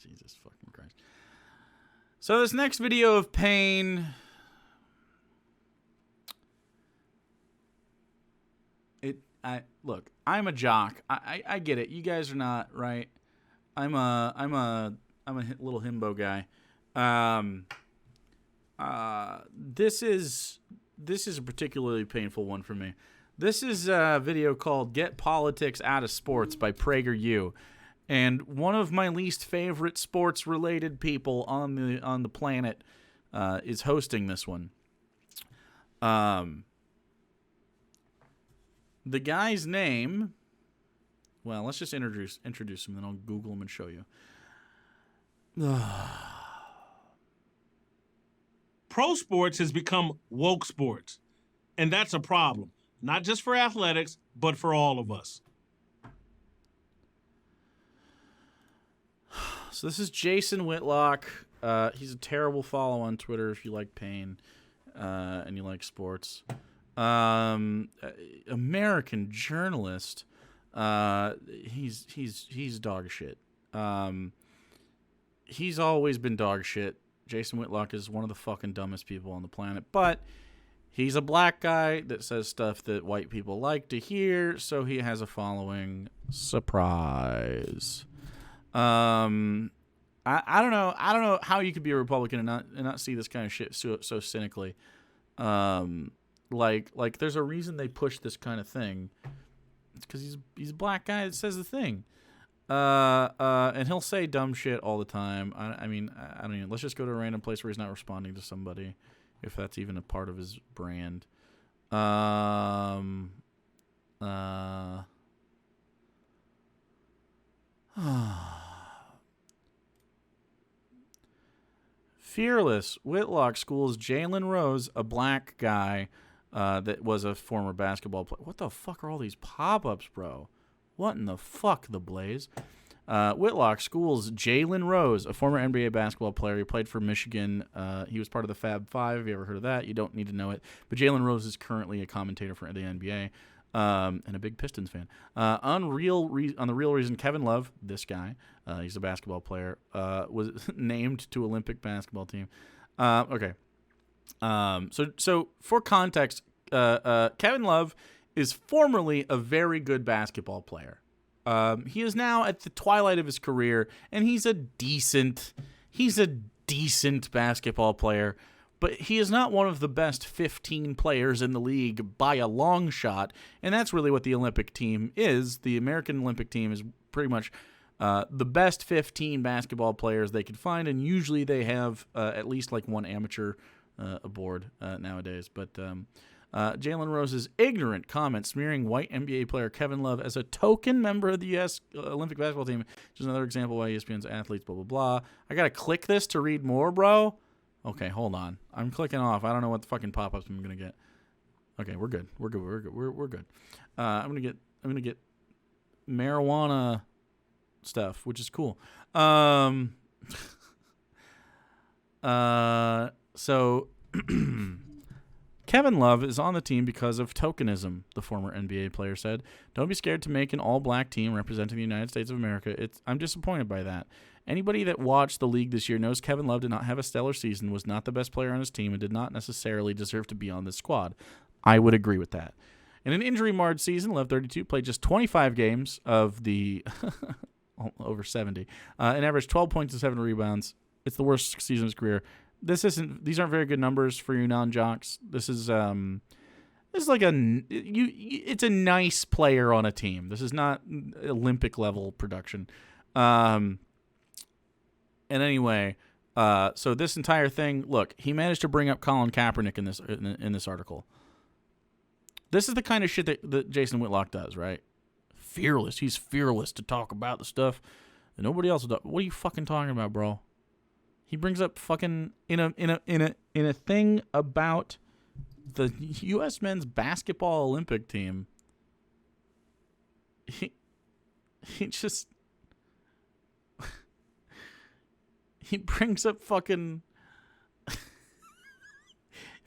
Jesus fucking Christ. So this next video of pain... Look, I'm a jock. I get it. You guys are not, right? I'm a little himbo guy. This is a particularly painful one for me. This is a video called "Get Politics Out of Sports" by PragerU, and one of my least favorite sports-related people on the planet is hosting this one. The guy's name, well, let's just introduce him, then I'll Google him and show you. Pro sports has become woke sports, and that's a problem, not just for athletics, but for all of us. So this is Jason Whitlock. He's a terrible follow on Twitter if you like pain and you like sports. American journalist. He's dog shit. He's always been dog shit. Jason Whitlock is one of the fucking dumbest people on the planet, but he's a black guy that says stuff that white people like to hear, so he has a following. Surprise. I don't know how you could be a Republican and not see this kind of shit so cynically. Like there's a reason they push this kind of thing. It's because he's a black guy that says the thing. And he'll say dumb shit all the time. I mean, I don't even. Let's just go to a random place where he's not responding to somebody, if that's even a part of his brand. Fearless Whitlock schools Jalen Rose, a black guy that was a former basketball player. What the fuck are all these pop-ups, bro? What in the fuck, the Blaze? Whitlock schools Jalen Rose, a former NBA basketball player. He played for Michigan. He was part of the Fab Five. Have you ever heard of that? You don't need to know it. But Jalen Rose is currently a commentator for the NBA and a big Pistons fan. On the real reason, Kevin Love, this guy, he's a basketball player, was named to Olympic basketball team. Okay. So for context, Kevin Love is formerly a very good basketball player. He is now at the twilight of his career, and he's a decent basketball player, but he is not one of the best 15 players in the league by a long shot, and that's really what the Olympic team is. The American Olympic team is pretty much the best 15 basketball players they could find, and usually they have at least like one amateur aboard nowadays. But Jalen Rose's ignorant comment smearing white NBA player Kevin Love as a token member of the U.S. Olympic basketball team, which is another example why ESPN's athletes, blah, blah, blah. I got to click this to read more, bro? Okay, hold on. I'm clicking off. I don't know what the fucking pop-ups I'm going to get. Okay, we're good. We're good. I'm going to get marijuana stuff, which is cool. So Kevin Love is on the team because of tokenism, the former NBA player said. Don't be scared to make an all-black team representing the United States of America. I'm disappointed by that. Anybody that watched the league this year knows Kevin Love did not have a stellar season, was not the best player on his team, and did not necessarily deserve to be on this squad. I would agree with that. In an injury-marred season, Love 32 played just 25 games of the over 70, and averaged 12 points and 7 rebounds. It's the worst season of his career. These aren't very good numbers for you non-jocks. It's a nice player on a team. This is not Olympic level production. And anyway, so this entire thing, look, he managed to bring up Colin Kaepernick in this article. This is the kind of shit that Jason Whitlock does, right? Fearless. He's fearless to talk about the stuff that nobody else will do. What are you fucking talking about, bro? He brings up fucking in a thing about the U.S. men's basketball Olympic team. He just he brings up fucking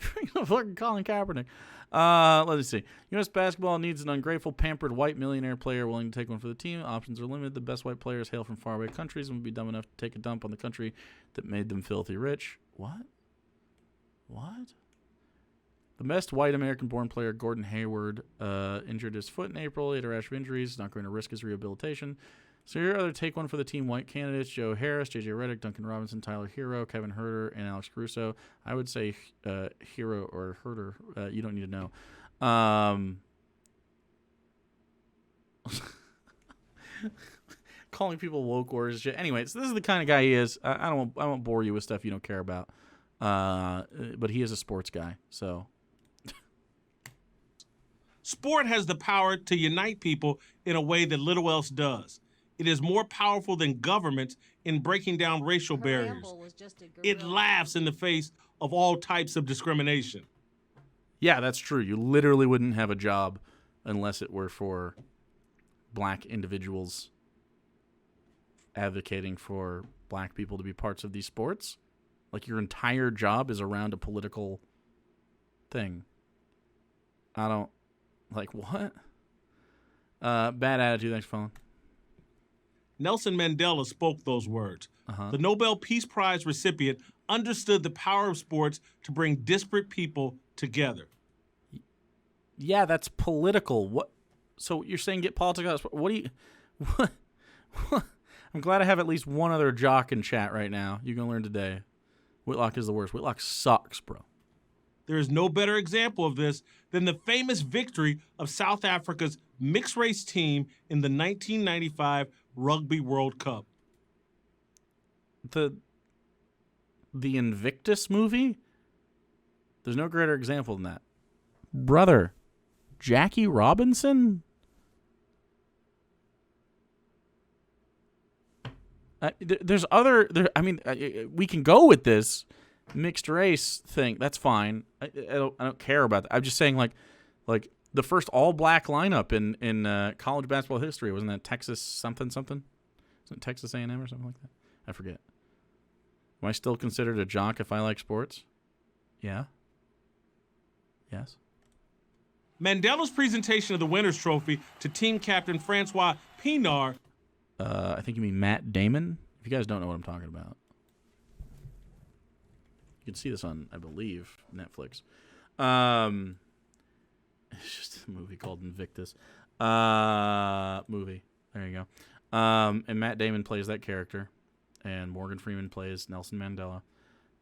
Fucking Colin Kaepernick. Let's see. U.S. basketball needs an ungrateful, pampered white millionaire player willing to take one for the team. Options are limited. The best white players hail from faraway countries and would be dumb enough to take a dump on the country that made them filthy rich. What? The best white American-born player, Gordon Hayward, injured his foot in April. He had a rash of injuries. Not going to risk his rehabilitation. So here are other take one for the team white candidates: Joe Harris, J.J. Redick, Duncan Robinson, Tyler Hero, Kevin Herter, and Alex Caruso. I would say Hero or Herter. You don't need to know. Calling people woke wars. Shit. Anyway, so this is the kind of guy he is. I won't bore you with stuff you don't care about. But he is a sports guy. So Sport has the power to unite people in a way that little else does. It is more powerful than governments in breaking down racial barriers. It laughs in the face of all types of discrimination. Yeah, that's true. You literally wouldn't have a job unless it were for black individuals advocating for black people to be parts of these sports. Like, your entire job is around a political thing. I don't... Like, what? Bad attitude. Thanks for following. Nelson Mandela spoke those words. The Nobel Peace Prize recipient understood the power of sports to bring disparate people together. Yeah, that's political. What? So you're saying get politics out of sport? What do you... What? I'm glad I have at least one other jock in chat right now. You can learn today. Whitlock is the worst. Whitlock sucks, bro. There is no better example of this than the famous victory of South Africa's mixed-race team in the 1995 Rugby World Cup. The Invictus movie? There's no greater example than that. Brother, Jackie Robinson? There's other... we can go with this mixed race thing. That's fine. I don't care about that. I'm just saying, like the first all-black lineup in college basketball history. Wasn't that Texas something? Isn't it Texas A&M or something like that? I forget. Am I still considered a jock if I like sports? Yeah. Yes. Mandela's presentation of the Winners' Trophy to team captain Francois Pienaar. I think you mean Matt Damon. If you guys don't know what I'm talking about, you can see this on, I believe, Netflix. It's just a movie called Invictus. Movie. There you go. And Matt Damon plays that character, and Morgan Freeman plays Nelson Mandela,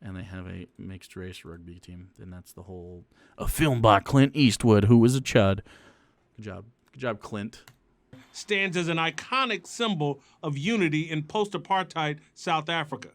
and they have a mixed race rugby team, and that's the whole... A film by Clint Eastwood, who was a chud. Good job, Clint. Stands as an iconic symbol of unity in post-apartheid South Africa.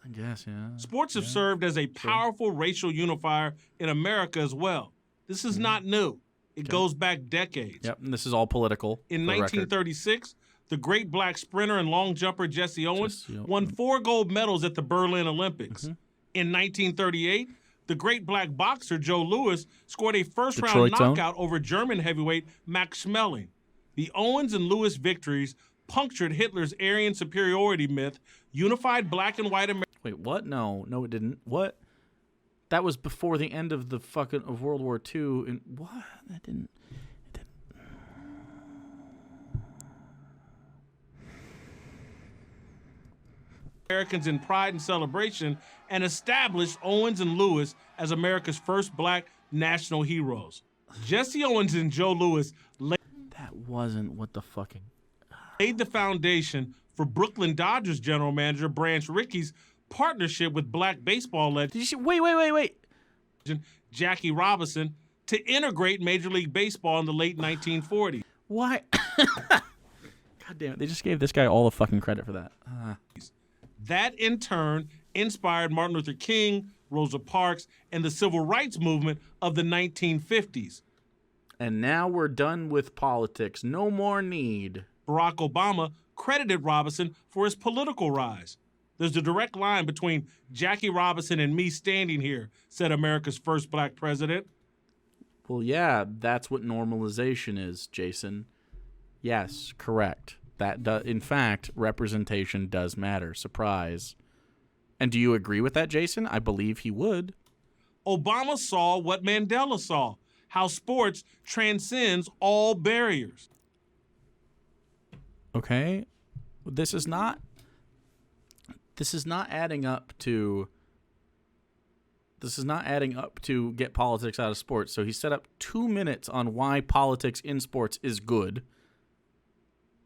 I guess, yeah. Sports have served as a powerful racial unifier in America as well. This is not new. It goes back decades. Yep, and this is all political. In 1936, the great black sprinter and long jumper Jesse Owens won 4 gold medals at the Berlin Olympics. In 1938, the great black boxer Joe Louis scored a first-round knockout over German heavyweight Max Schmeling. The Owens and Lewis victories punctured Hitler's Aryan superiority myth, unified black and white America. Wait, what? No, it didn't. What? That was before the end of the fucking of World War II. And what? That didn't. It didn't. Americans in pride and celebration, and established Owens and Lewis as America's first black national heroes. Jesse Owens and Joe Louis That wasn't what the fucking... laid the foundation for Brooklyn Dodgers general manager Branch Rickey's partnership with black baseball legend... Wait. Jackie Robinson to integrate Major League Baseball in the late 1940s. Why? God damn it. They just gave this guy all the fucking credit for that. That, in turn, inspired Martin Luther King, Rosa Parks, and the civil rights movement of the 1950s. And now we're done with politics. No more need. Barack Obama credited Robinson for his political rise. There's a direct line between Jackie Robinson and me standing here, said America's first black president. Well, yeah, that's what normalization is, Jason. Yes, correct. In fact, representation does matter. Surprise. And do you agree with that, Jason? I believe he would. Obama saw what Mandela saw, how sports transcends all barriers. Okay, this is not adding up to. This is not adding up to get politics out of sports. So he set up 2 minutes on why politics in sports is good.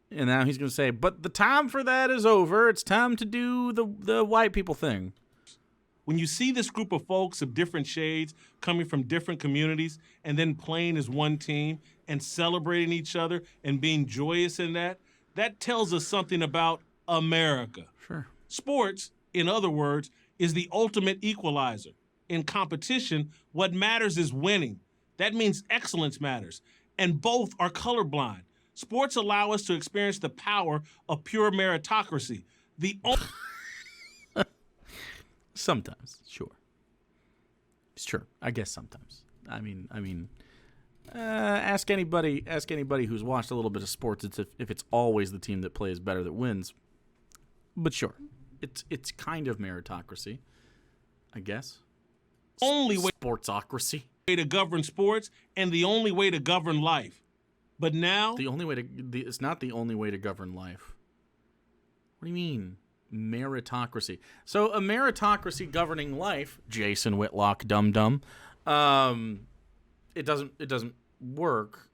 And now he's going to say, but the time for that is over. It's time to do the white people thing. When you see this group of folks of different shades coming from different communities and then playing as one team and celebrating each other and being joyous in that, that tells us something about America. Sure. Sports, in other words, is the ultimate equalizer. In competition, what matters is winning. That means excellence matters. And both are colorblind. Sports allow us to experience the power of pure meritocracy. Sometimes, sure. Sure, I guess sometimes. I mean, ask anybody who's watched a little bit of sports. If it's always the team that plays better that wins. But sure, it's kind of meritocracy, I guess. Only way sportsocracy to govern sports and the only way to govern life. But now it's not the only way to govern life. What do you mean? Meritocracy. So a meritocracy governing life, Jason Whitlock, dum-dum, it doesn't work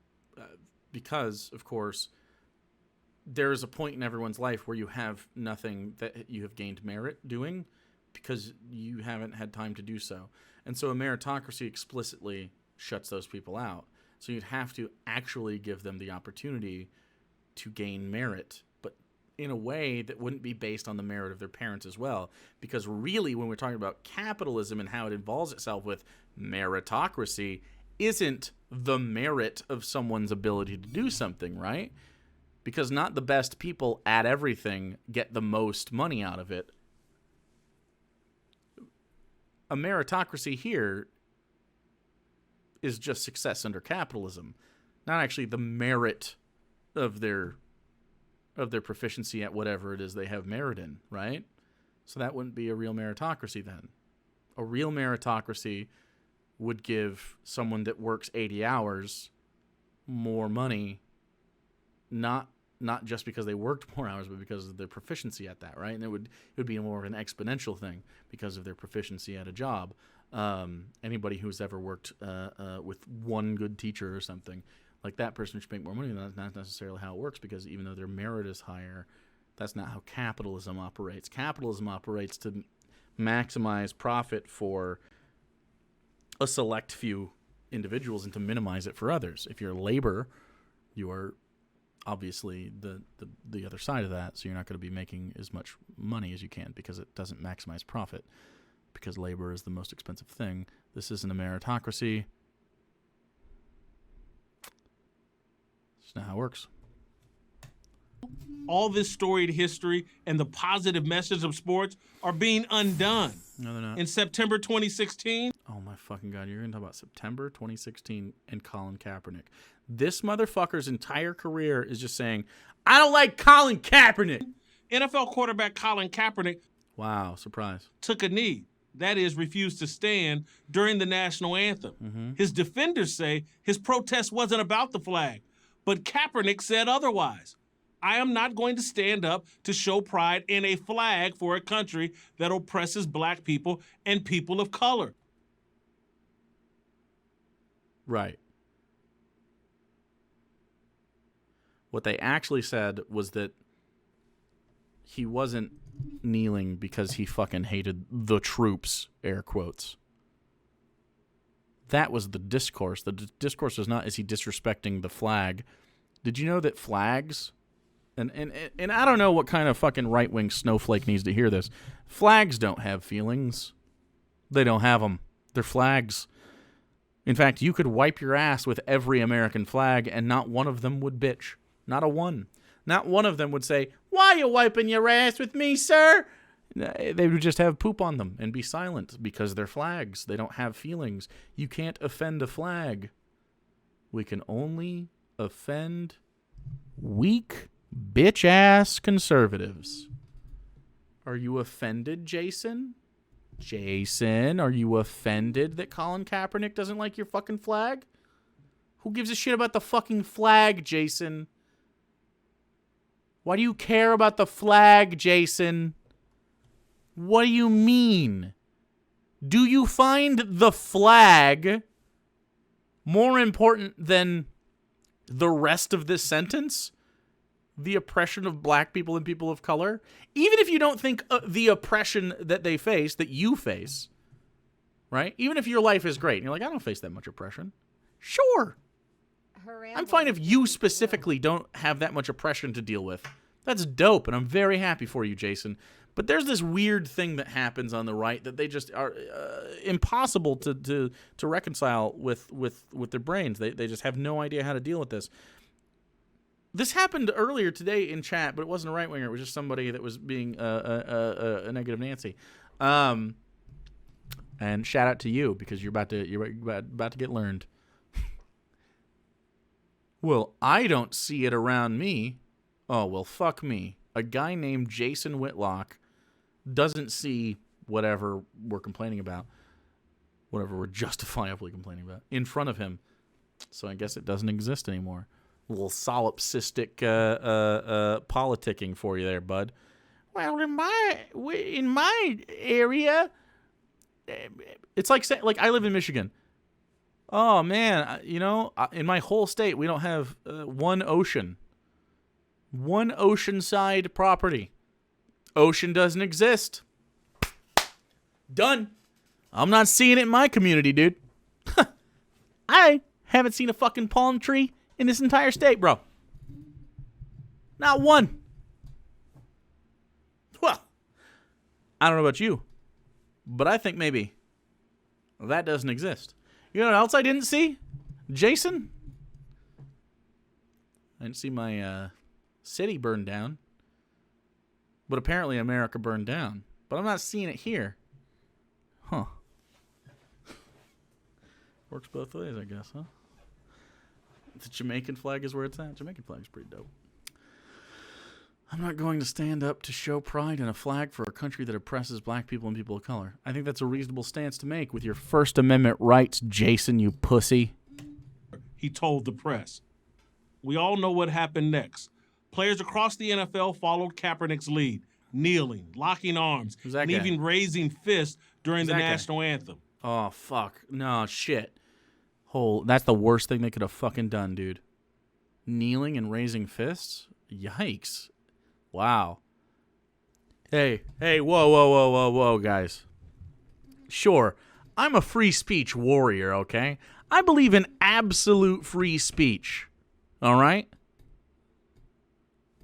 because, of course, there is a point in everyone's life where you have nothing that you have gained merit doing because you haven't had time to do so. And so a meritocracy explicitly shuts those people out. So you'd have to actually give them the opportunity to gain merit, but in a way that wouldn't be based on the merit of their parents as well. Because really, when we're talking about capitalism and how it involves itself with meritocracy, isn't the merit of someone's ability to do something, right? Because not the best people at everything get the most money out of it. A meritocracy here is just success under capitalism, not actually the merit of their proficiency at whatever it is they have merit in, right? So that wouldn't be a real meritocracy then. A real meritocracy would give someone that works 80 hours more money, not just because they worked more hours, but because of their proficiency at that, right? And it would be more of an exponential thing because of their proficiency at a job. Anybody who's ever worked with one good teacher or something, like that person should make more money. That's not necessarily how it works, because even though their merit is higher, that's not how capitalism operates. Capitalism operates to maximize profit for a select few individuals and to minimize it for others. If you're labor, you are obviously the other side of that, so you're not going to be making as much money as you can because it doesn't maximize profit, because labor is the most expensive thing. This isn't a meritocracy. It's not how it works. All this storied history and the positive message of sports are being undone. No, they're not. In September 2016. Oh my fucking God, you're going to talk about September 2016 and Colin Kaepernick. This motherfucker's entire career is just saying, I don't like Colin Kaepernick. NFL quarterback Colin Kaepernick. Wow, surprise. Took a knee. That is, refused to stand during the national anthem. Mm-hmm. His defenders say his protest wasn't about the flag, but Kaepernick said otherwise. I am not going to stand up to show pride in a flag for a country that oppresses black people and people of color. Right. What they actually said was that he wasn't kneeling because he fucking hated the troops, air quotes. That was the discourse. The discourse was not, is he disrespecting the flag? Did you know that flags... And I don't know what kind of fucking right-wing snowflake needs to hear this. Flags don't have feelings. They don't have them. They're flags. In fact, you could wipe your ass with every American flag and not one of them would bitch. Not a one. Not one of them would say, why are you wiping your ass with me, sir? They would just have poop on them and be silent because they're flags. They don't have feelings. You can't offend a flag. We can only offend weak bitch-ass conservatives. Are you offended, Jason? Jason, are you offended that Colin Kaepernick doesn't like your fucking flag? Who gives a shit about the fucking flag, Jason? Why do you care about the flag, Jason? What do you mean? Do you find the flag more important than the rest of this sentence? The oppression of black people and people of color? Even if you don't think the oppression that they face, that you face, right? Even if your life is great, and you're like, I don't face that much oppression. Sure. I'm fine if you specifically don't have that much oppression to deal with. That's dope, and I'm very happy for you, Jason. But there's this weird thing that happens on the right that they just are impossible to reconcile with their brains. They just have no idea how to deal with this. This happened earlier today in chat, but it wasn't a right-winger. It was just somebody that was being a negative Nancy. And shout out to you, because you're about to get learned. Well, I don't see it around me. Oh, well, fuck me. A guy named Jason Whitlock doesn't see whatever we're complaining about, whatever we're justifiably complaining about, in front of him. So I guess it doesn't exist anymore. A little solipsistic politicking for you there, bud. Well, in my area, it's like saying, like, I live in Michigan. Oh, man, in my whole state, we don't have one ocean. One oceanside property. Ocean doesn't exist. Done. I'm not seeing it in my community, dude. I haven't seen a fucking palm tree in this entire state, bro. Not one. Well, I don't know about you, but I think maybe that doesn't exist. You know what else I didn't see? Jason? I didn't see my city burned down. But apparently America burned down. But I'm not seeing it here. Huh. Works both ways, I guess, huh? The Jamaican flag is where it's at. Jamaican flag's pretty dope. I'm not going to stand up to show pride in a flag for a country that oppresses black people and people of color. I think that's a reasonable stance to make with your First Amendment rights, Jason, you pussy. He told the press. We all know what happened next. Players across the NFL followed Kaepernick's lead, kneeling, locking arms, and even raising fists during the national anthem. Oh, fuck. No, shit. That's the worst thing they could have fucking done, dude. Kneeling and raising fists? Yikes. Wow. Hey, whoa, guys. Sure, I'm a free speech warrior, okay? I believe in absolute free speech, all right?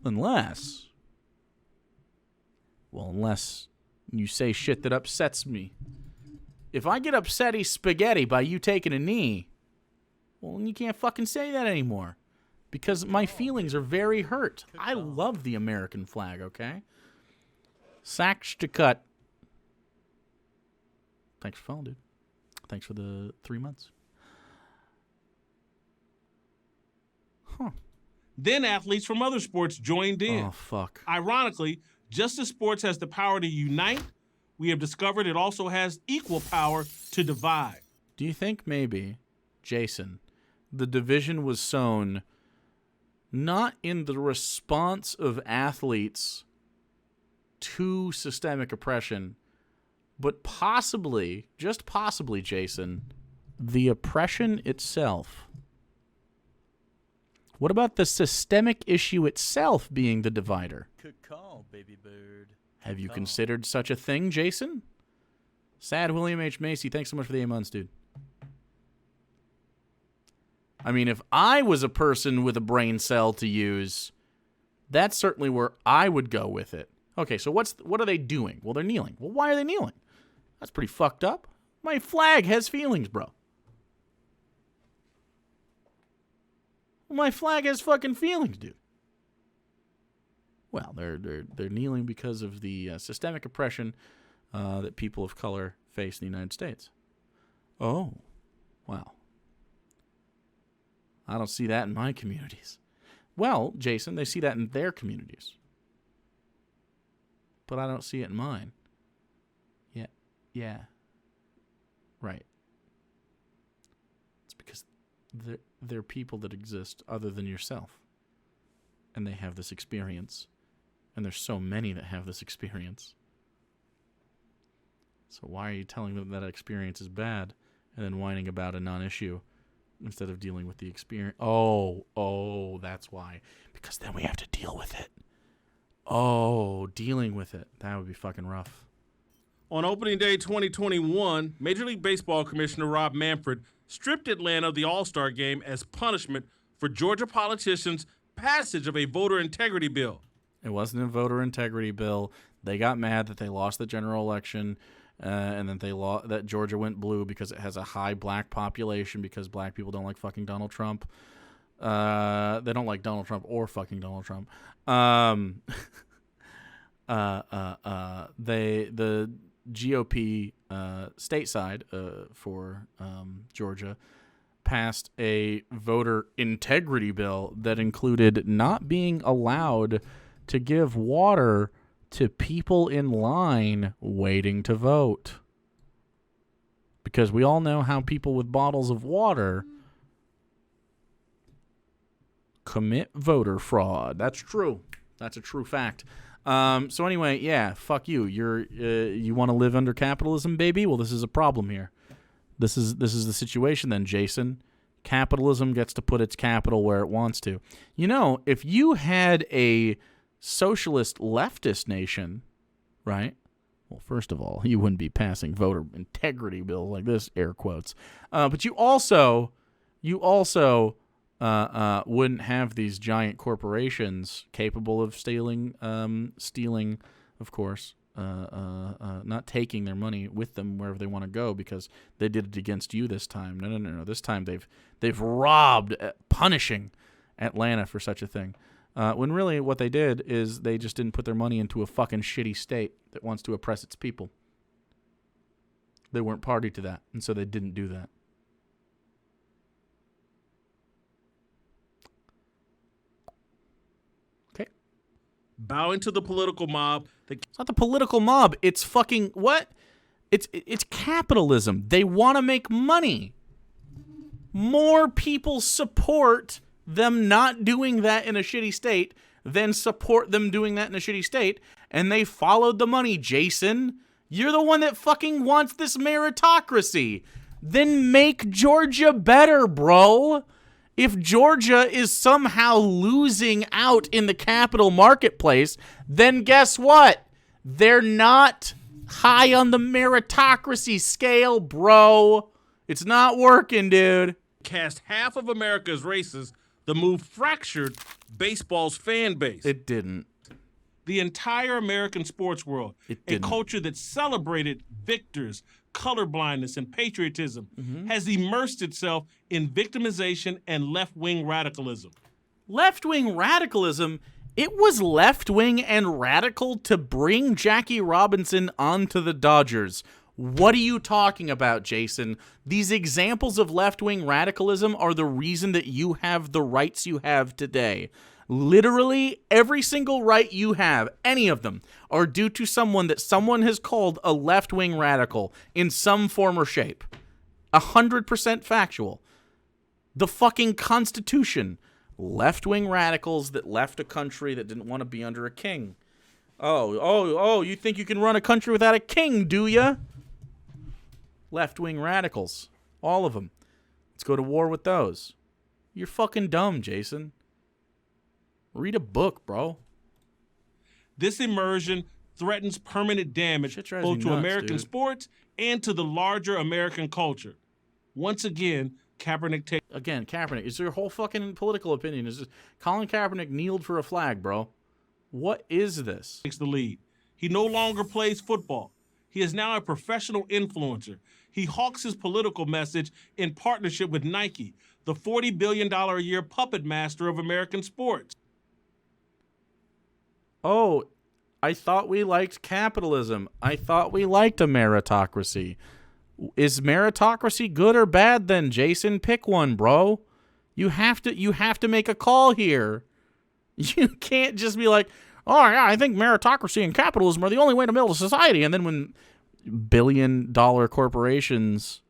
Unless you say shit that upsets me. If I get upsetty spaghetti by you taking a knee, well, you can't fucking say that anymore. Because my feelings are very hurt. I love the American flag, okay? Sax to cut. Thanks for following, dude. Thanks for the 3 months. Huh. Then athletes from other sports joined in. Oh, fuck. Ironically, just as sports has the power to unite, we have discovered it also has equal power to divide. Do you think maybe, Jason, the division was sown not in the response of athletes to systemic oppression, but possibly, just possibly, Jason, the oppression itself? What about the systemic issue itself being the divider? Good call, baby bird. Have you considered such a thing, Jason? Sad William H. Macy, thanks so much for the 8 months, dude. I mean, if I was a person with a brain cell to use, that's certainly where I would go with it. Okay, so what are they doing? Well, they're kneeling. Well, why are they kneeling? That's pretty fucked up. My flag has feelings, bro. My flag has fucking feelings, dude. Well, they're kneeling because of the systemic oppression that people of color face in the United States. Oh, wow. I don't see that in my communities. Well, Jason, they see that in their communities. But I don't see it in mine. Yet. Yeah. Right. It's because they're people that exist other than yourself. And they have this experience. And there's so many that have this experience. So why are you telling them that experience is bad and then whining about a non-issue instead of dealing with the experience? Oh, that's why. Because then we have to deal with it. Oh, dealing with it. That would be fucking rough. On opening day 2021, Major League Baseball Commissioner Rob Manfred stripped Atlanta of the All-Star game as punishment for Georgia politicians' passage of a voter integrity bill. It wasn't a voter integrity bill. They got mad that they lost the general election, and then that Georgia went blue because it has a high black population because black people don't like fucking Donald Trump. They don't like Donald Trump or fucking Donald Trump. The GOP stateside for Georgia passed a voter integrity bill that included not being allowed to give water to people in line waiting to vote. Because we all know how people with bottles of water commit voter fraud. That's true. That's a true fact. So anyway, yeah, fuck you. You want to live under capitalism, baby? Well, this is a problem here. This is the situation then, Jason. Capitalism gets to put its capital where it wants to. You know, if you had a socialist leftist nation, right? Well, first of all, you wouldn't be passing voter integrity bills like this, air quotes. But you also wouldn't have these giant corporations capable of stealing, of course, not taking their money with them wherever they want to go because they did it against you this time. No. This time they've robbed, punishing Atlanta for such a thing. When really what they did is they just didn't put their money into a fucking shitty state that wants to oppress its people. They weren't party to that, and so they didn't do that. Okay. Bowing to the political mob. It's not the political mob. It's fucking what? It's capitalism. They want to make money. More people support them not doing that in a shitty state than support them doing that in a shitty state, and they followed the money, Jason. You're the one that fucking wants this meritocracy. Then make Georgia better, bro. If Georgia is somehow losing out in the capital marketplace, then guess what? They're not high on the meritocracy scale, bro. It's not working, dude. Cast half of America's races. The move fractured baseball's fan base. It didn't. The entire American sports world, a culture that celebrated victors, colorblindness, and patriotism, has immersed itself in victimization and left-wing radicalism. Left-wing radicalism? It was left-wing and radical to bring Jackie Robinson onto the Dodgers. What are you talking about, Jason? These examples of left-wing radicalism are the reason that you have the rights you have today. Literally, every single right you have, any of them, are due to someone that someone has called a left-wing radical in some form or shape. 100% factual. The fucking Constitution. Left-wing radicals that left a country that didn't want to be under a king. Oh, you think you can run a country without a king, do ya? Left-wing radicals. All of them. Let's go to war with those. You're fucking dumb, Jason. Read a book, bro. This immersion threatens permanent damage both to American sports and to the larger American culture. Once again, Kaepernick Kaepernick. Is your whole fucking political opinion? Is this Colin Kaepernick kneeled for a flag, bro? What is this? Takes the lead. He no longer plays football. He is now a professional influencer. He hawks his political message in partnership with Nike, the $40 billion a year puppet master of American sports. Oh, I thought we liked capitalism. I thought we liked a meritocracy. Is meritocracy good or bad then, Jason? Pick one, bro. You have to make a call here. You can't just be like, oh yeah, I think meritocracy and capitalism are the only way to build a society. And then when billion-dollar corporations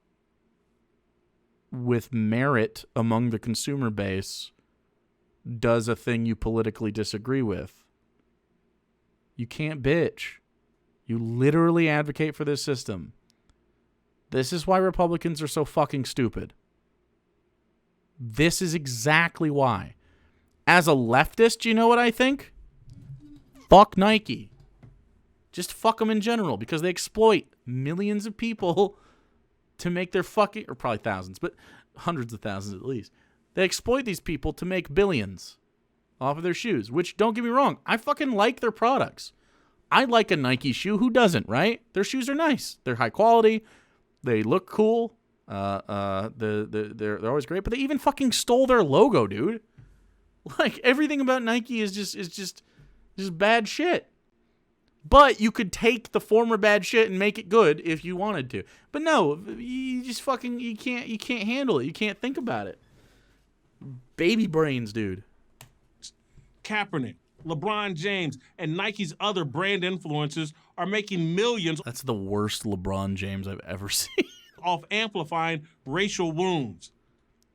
with merit among the consumer base does a thing you politically disagree with. You can't bitch. You literally advocate for this system. This is why Republicans are so fucking stupid. This is exactly why. As a leftist, you know what I think? Fuck Nike. Just fuck them in general, because they exploit millions of people to make their fucking, or probably thousands, but hundreds of thousands at least. They exploit these people to make billions off of their shoes, which, don't get me wrong, I fucking like their products. I like a Nike shoe. Who doesn't, right? Their shoes are nice. They're high quality. They look cool. They're always great, but they even fucking stole their logo, dude. Like, everything about Nike is just bad shit. But you could take the former bad shit and make it good if you wanted to. But no, you just fucking you can't handle it. You can't think about it. Baby brains, dude. Kaepernick, LeBron James, and Nike's other brand influencers are making millions. That's the worst LeBron James I've ever seen. Off amplifying racial wounds.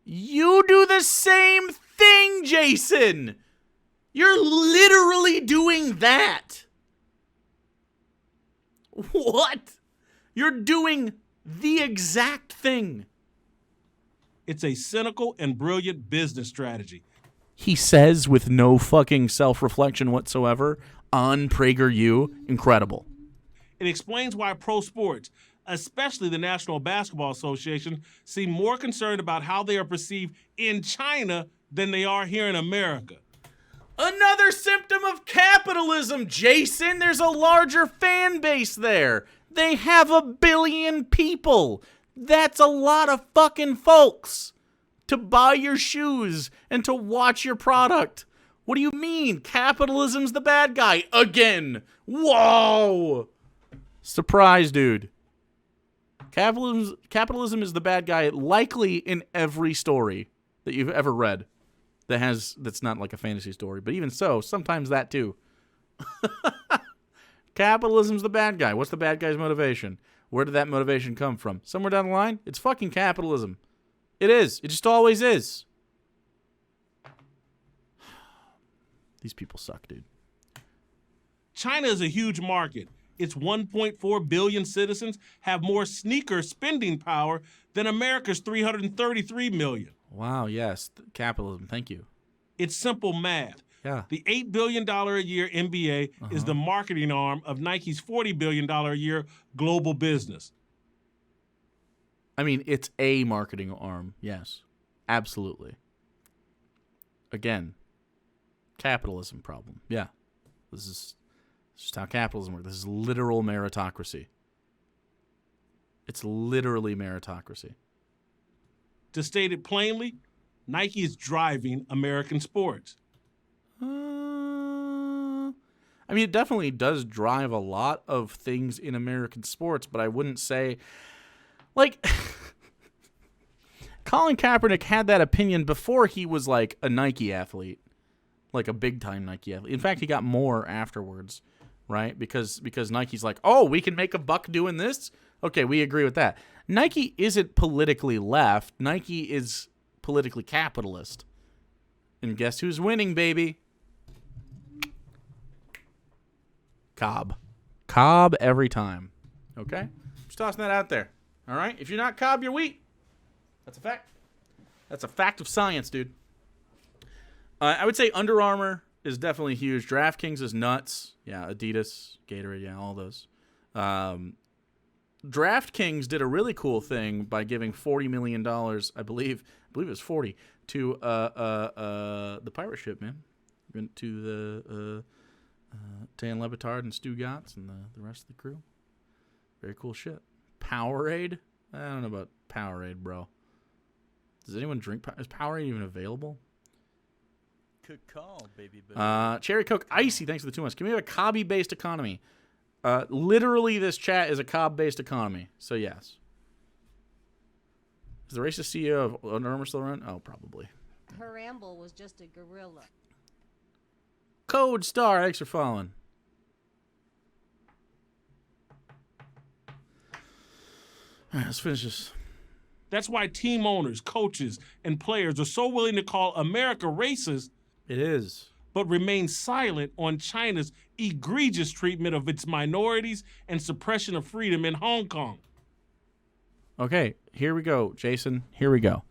You do the same thing, Jason. You're literally doing that. What? You're doing the exact thing. It's a cynical and brilliant business strategy. He says with no fucking self-reflection whatsoever on PragerU. Incredible. It explains why pro sports, especially the National Basketball Association, seem more concerned about how they are perceived in China than they are here in America. Another symptom of capitalism, Jason. There's a larger fan base there. They have 1 billion people. That's a lot of fucking folks to buy your shoes and to watch your product. What do you mean? Capitalism's the bad guy again. Whoa. Surprise, dude. Capitalism is the bad guy likely in every story that you've ever read. That's not like a fantasy story, but even so, sometimes that too. Capitalism's the bad guy. What's the bad guy's motivation? Where did that motivation come from? Somewhere down the line, it's fucking capitalism. It is. It just always is. These people suck, dude. China is a huge market. Its 1.4 billion citizens have more sneaker spending power than America's 333 million. Wow, yes. Capitalism, thank you. It's simple math. Yeah. The $8 billion a year NBA is the marketing arm of Nike's $40 billion a year global business. I mean, it's a marketing arm, yes. Absolutely. Again, capitalism problem. Yeah. This is just how capitalism works. This is literal meritocracy. It's literally meritocracy. To state it plainly, Nike is driving American sports. I mean, it definitely does drive a lot of things in American sports, but I wouldn't say, like, Colin Kaepernick had that opinion before he was, like, a Nike athlete, like a big-time Nike athlete. In fact, he got more afterwards, right? Because Nike's like, oh, we can make a buck doing this? Okay, we agree with that. Nike isn't politically left. Nike is politically capitalist. And guess who's winning, baby? Cobb. Cobb every time. Okay? Just tossing that out there. All right? If you're not Cobb, you're wheat. That's a fact. That's a fact of science, dude. I would say Under Armour is definitely huge. DraftKings is nuts. Yeah, Adidas, Gatorade, yeah, all those. DraftKings did a really cool thing by giving $40 million, I believe it was 40, to the pirate ship, man. Went to the Dan Lebitard and Stu Gatz and the rest of the crew. Very cool shit. Powerade? I don't know about Powerade, bro. Does anyone drink? Is Powerade even available? Good call, baby boo. Cherry Coke Icy, thanks for the 2 months. Can we have a Cobby-based economy? Literally, this chat is a Cobb-based economy, so yes. Is the racist CEO of Under Armour still around? Oh, probably. Her ramble was just a gorilla. Code Star, thanks for following. All right, let's finish this. That's why team owners, coaches, and players are so willing to call America racist. It is. But remain silent on China's egregious treatment of its minorities and suppression of freedom in Hong Kong. Okay, here we go, Jason. Here we go.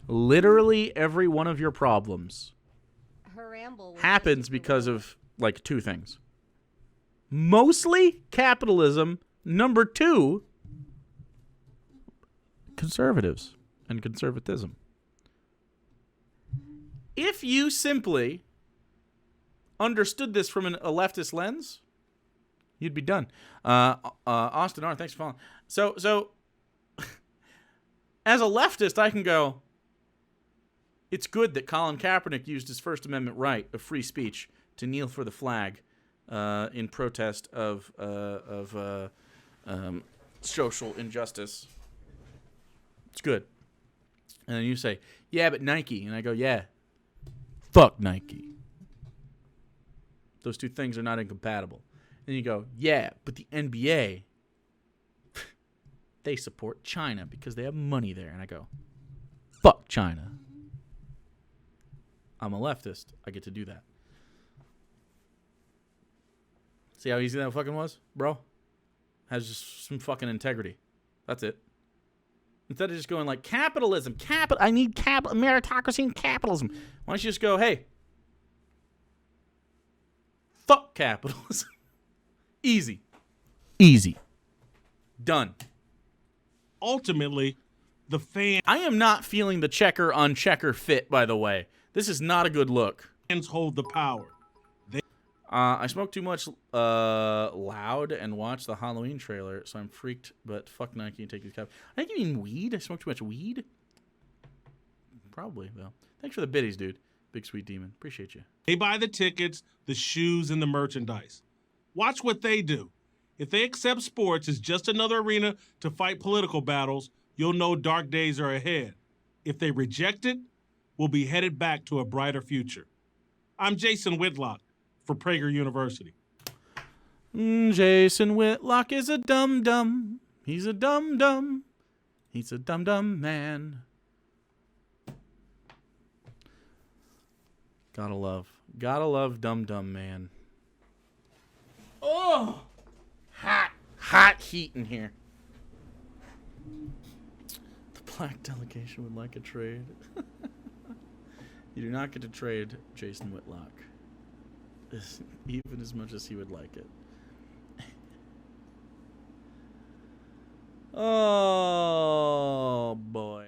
Literally every one of your problems Her ramble was happens just a because gorilla. of, like, two things. Mostly capitalism. Number two, conservatives and conservatism. If you simply understood this from a leftist lens, you'd be done. Austin R., thanks for following. So as a leftist, I can go, it's good that Colin Kaepernick used his First Amendment right of free speech to kneel for the flag in protest of social injustice. It's good. And then you say, yeah, but Nike. And I go, yeah, fuck Nike. Those two things are not incompatible. And you go, yeah, but the NBA, they support China because they have money there. And I go, fuck China. I'm a leftist. I get to do that. See how easy that fucking was, bro? Has just some fucking integrity. That's it. Instead of just going like, capitalism, I need meritocracy and capitalism. Why don't you just go, hey, fuck capitalism. Easy. Done. Ultimately, the fans I am not feeling the checker on checker fit, by the way. This is not a good look. hold the power. I smoked too much loud and watched the Halloween trailer, so I'm freaked, but fuck Nike and take these caps. I think you mean weed? I smoked too much weed? Probably, though. Thanks for the biddies, dude. Big sweet demon. Appreciate you. They buy the tickets, the shoes, and the merchandise. Watch what they do. If they accept sports as just another arena to fight political battles, you'll know dark days are ahead. If they reject it, we'll be headed back to a brighter future. I'm Jason Whitlock for Prager University. Jason Whitlock is a dum-dum. He's a dum-dum. He's a dum-dum man. Gotta love dum-dum man. Oh! Hot heat in here. The black delegation would like a trade. You do not get to trade Jason Whitlock. Even as much as he would like it. Oh, boy.